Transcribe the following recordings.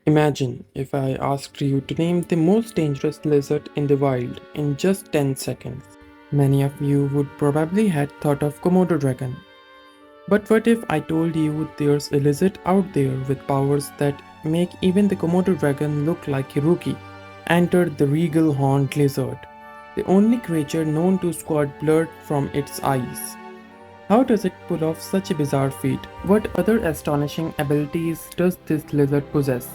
Imagine if I asked you to name the most dangerous lizard in the wild in just 10 seconds. Many of you would probably had thought of komodo dragon. But what if I told you there's a lizard out there with powers that make even the komodo dragon look like a rookie? Enter the regal horned lizard, the only creature known to squirt blood from its eyes. How does it pull off such a bizarre feat? What other astonishing abilities does this lizard possess?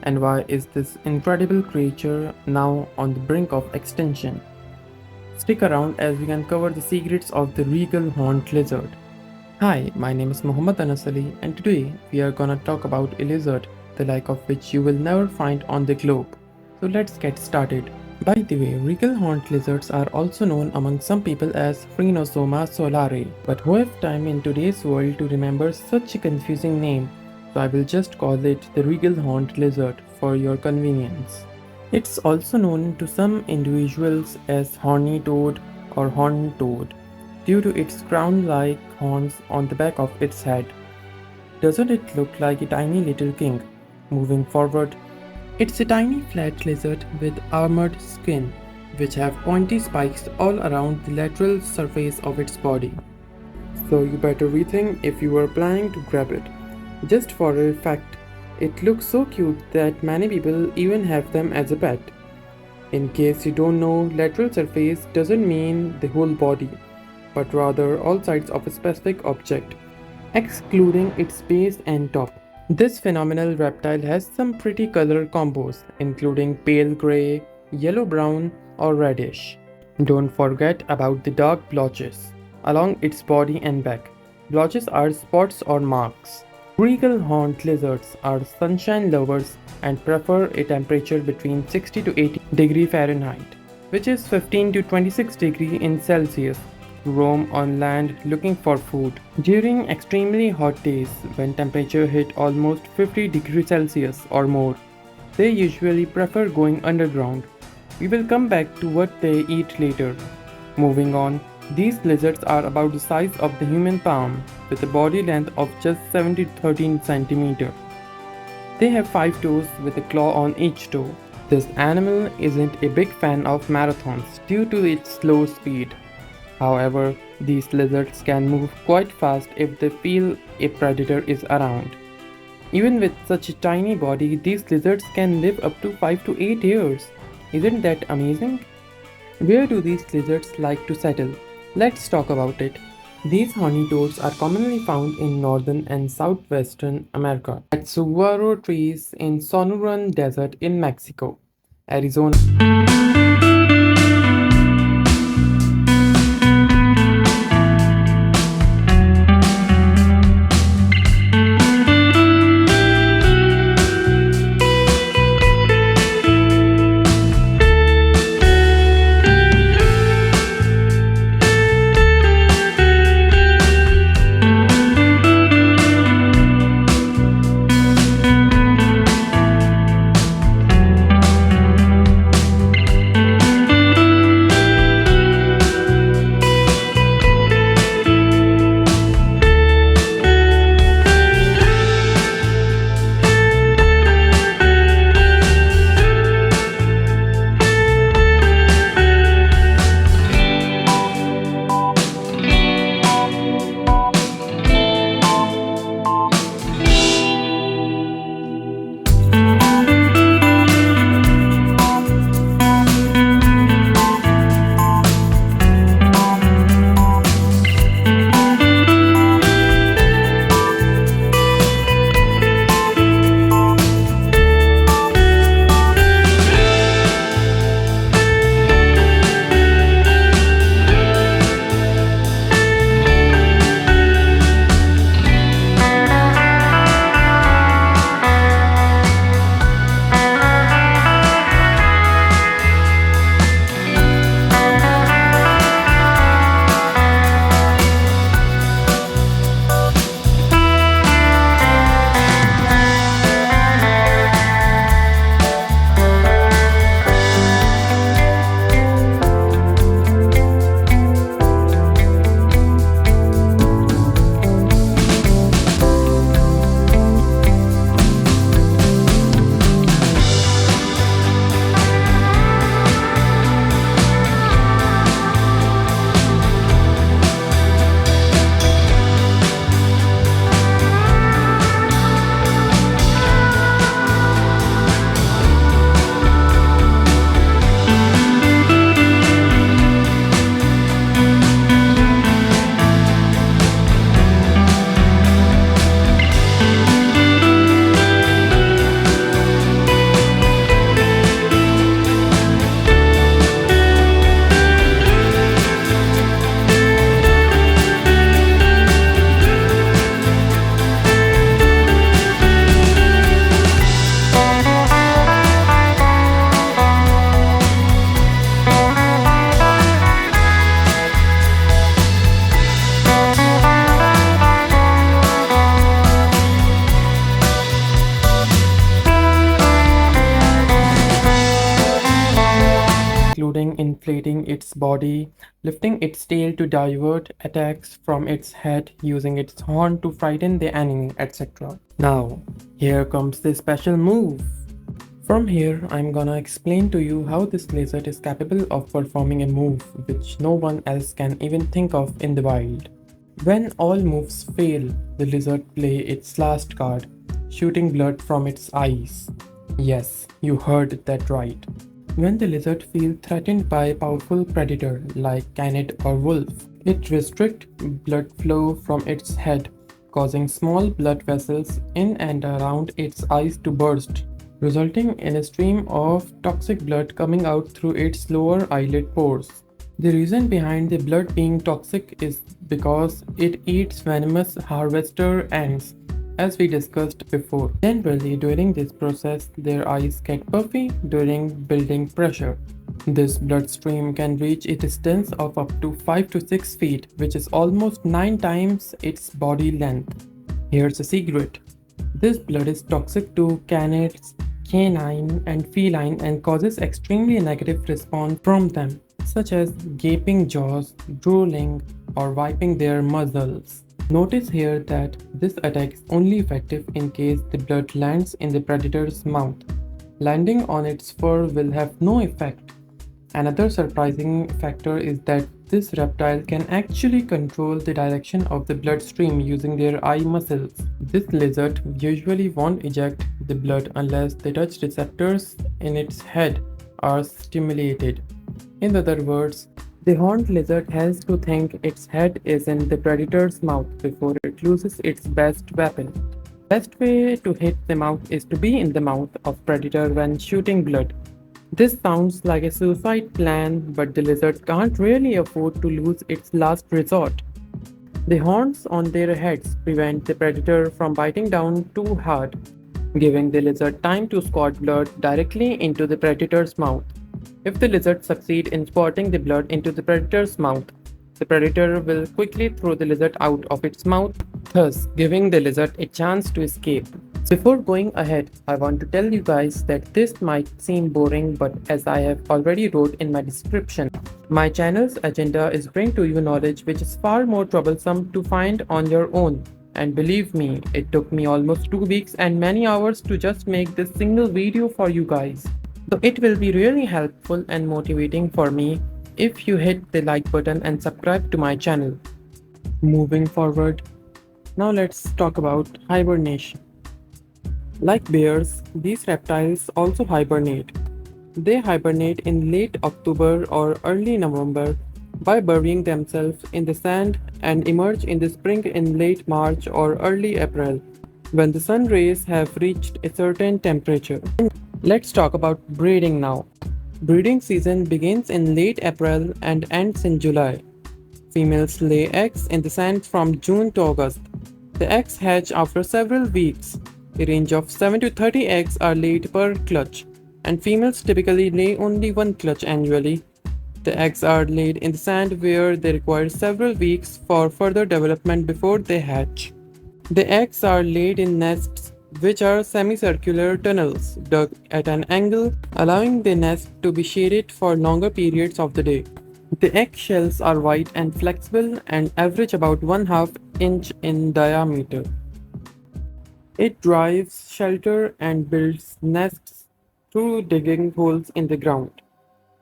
And why is this incredible creature now on the brink of extinction? Stick around as we uncover the secrets of the regal horned lizard. Hi, my name is Muhammad Anas Ali, and today we are gonna talk about a lizard, the like of which you will never find on the globe. So let's get started. By the way, regal horned lizards are also known among some people as Phrynosoma solare, but who have time in today's world to remember such a confusing name, so I will just call it the regal horned lizard for your convenience. It's also known to some individuals as horny toad or horned toad due to its crown-like horns on the back of its head. Doesn't it look like a tiny little king? Moving forward, it's a tiny flat lizard with armored skin, which have pointy spikes all around the lateral surface of its body. So you better rethink if you are planning to grab it. Just for a fact, it looks so cute that many people even have them as a pet. In case you don't know, lateral surface doesn't mean the whole body, but rather all sides of a specific object, excluding its base and top. This phenomenal reptile has some pretty color combos, including pale gray, yellow brown, or reddish. Don't forget about the dark blotches along its body and back. Blotches are spots or marks. Regal horned lizards are sunshine lovers and prefer a temperature between 60 to 80 degree Fahrenheit, which is 15 to 26 degree in Celsius, to roam on land looking for food. During extremely hot days, when temperature hit almost 50 degrees Celsius or more, they usually prefer going underground. We will come back to what they eat later. Moving on, these lizards are about the size of the human palm, with a body length of just 7 to 13 centimeters. They have 5 toes with a claw on each toe. This animal isn't a big fan of marathons due to its slow speed. However, these lizards can move quite fast if they feel a predator is around. Even with such a tiny body, these lizards can live up to 5 to 8 years. Isn't that amazing? Where do these lizards like to settle? Let's talk about it. These horny toads are commonly found in northern and southwestern America at saguaro trees in Sonoran Desert in Mexico, Arizona. including inflating its body, lifting its tail to divert attacks from its head, using its horn to frighten the enemy, etc. Now, here comes the special move. From here, I'm gonna explain to you how this lizard is capable of performing a move which no one else can even think of in the wild. When all moves fail, the lizard play its last card, shooting blood from its eyes. Yes, you heard that right. When the lizard feels threatened by a powerful predator like canid or wolf, it restricts blood flow from its head, causing small blood vessels in and around its eyes to burst, resulting in a stream of toxic blood coming out through its lower eyelid pores. The reason behind the blood being toxic is because it eats venomous harvester ants, as we discussed before. Generally, during this process, their eyes get puffy during building pressure. This bloodstream can reach a distance of up to 5 to 6 feet, which is almost 9 times its body length. Here's a secret. This blood is toxic to canids, canine, and feline and causes extremely negative response from them, such as gaping jaws, drooling, or wiping their muzzles. Notice here that this attack is only effective in case the blood lands in the predator's mouth. Landing on its fur will have no effect. Another surprising factor is that this reptile can actually control the direction of the bloodstream using their eye muscles. This lizard usually won't eject the blood unless the touch receptors in its head are stimulated. In other words, the horned lizard has to think its head is in the predator's mouth before it uses its best weapon. Best way to hit the mouth is to be in the mouth of predator when shooting blood. This sounds like a suicide plan, but the lizard can't really afford to lose its last resort. The horns on their heads prevent the predator from biting down too hard, giving the lizard time to squirt blood directly into the predator's mouth. If the lizard succeeds in squirting the blood into the predator's mouth, the predator will quickly throw the lizard out of its mouth, thus giving the lizard a chance to escape. Before going ahead, I want to tell you guys that this might seem boring, but as I have already wrote in my description, my channel's agenda is bring to you knowledge which is far more troublesome to find on your own. And believe me, it took me almost 2 weeks and many hours to just make this single video for you guys. So it will be really helpful and motivating for me if you hit the like button and subscribe to my channel. Moving forward, now let's talk about hibernation. Like bears, these reptiles also hibernate. They hibernate in late October or early November by burying themselves in the sand and emerge in the spring in late March or early April, when the sun rays have reached a certain temperature. Let's talk about breeding now. Breeding season begins in late April and ends in July. Females lay eggs in the sand from June to August. The eggs hatch after several weeks. A range of 7 to 30 eggs are laid per clutch, and females typically lay only one clutch annually. The eggs are laid in the sand where they require several weeks for further development before they hatch. The eggs are laid in nests which are semicircular tunnels dug at an angle, allowing the nest to be shaded for longer periods of the day. The eggshells are white and flexible and average about 1/2 inch in diameter. It drives shelter and builds nests through digging holes in the ground.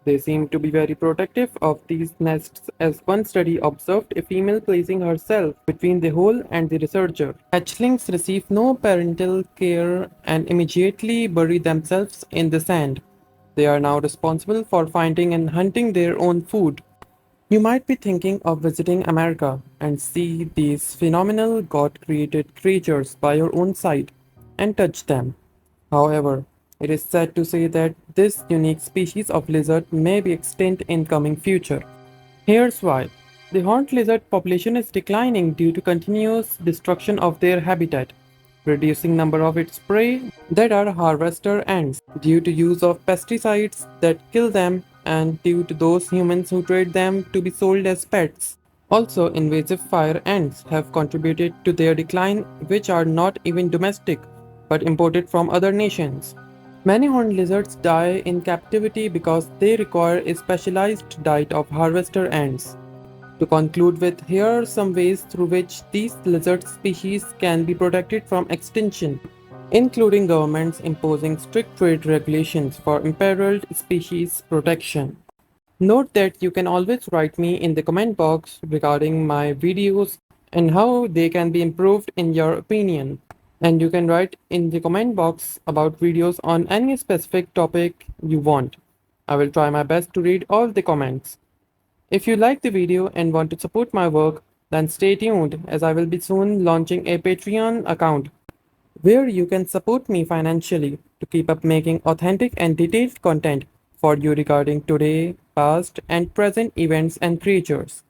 They seem to be very protective of these nests, as one study observed a female placing herself between the hole and the researcher. Hatchlings receive no parental care and immediately bury themselves in the sand. They are now responsible for finding and hunting their own food. You might be thinking of visiting America and see these phenomenal God-created creatures by your own side and touch them. However, it is sad to say that this unique species of lizard may be extinct in coming future. Here's why. The horned lizard population is declining due to continuous destruction of their habitat, reducing number of its prey that are harvester ants due to use of pesticides that kill them and due to those humans who trade them to be sold as pets. Also, invasive fire ants have contributed to their decline, which are not even domestic but imported from other nations. Many horned lizards die in captivity because they require a specialized diet of harvester ants. To conclude with, here are some ways through which these lizard species can be protected from extinction, including governments imposing strict trade regulations for imperiled species protection. Note that you can always write me in the comment box regarding my videos and how they can be improved in your opinion. And you can write in the comment box about videos on any specific topic you want. I will try my best to read all the comments. If you like the video and want to support my work, then stay tuned as I will be soon launching a Patreon account where you can support me financially to keep up making authentic and detailed content for you regarding today, past, and present events and creatures.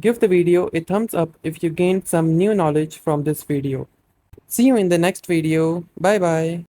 Give the video a thumbs up if you gained some new knowledge from this video. See you in the next video. Bye bye.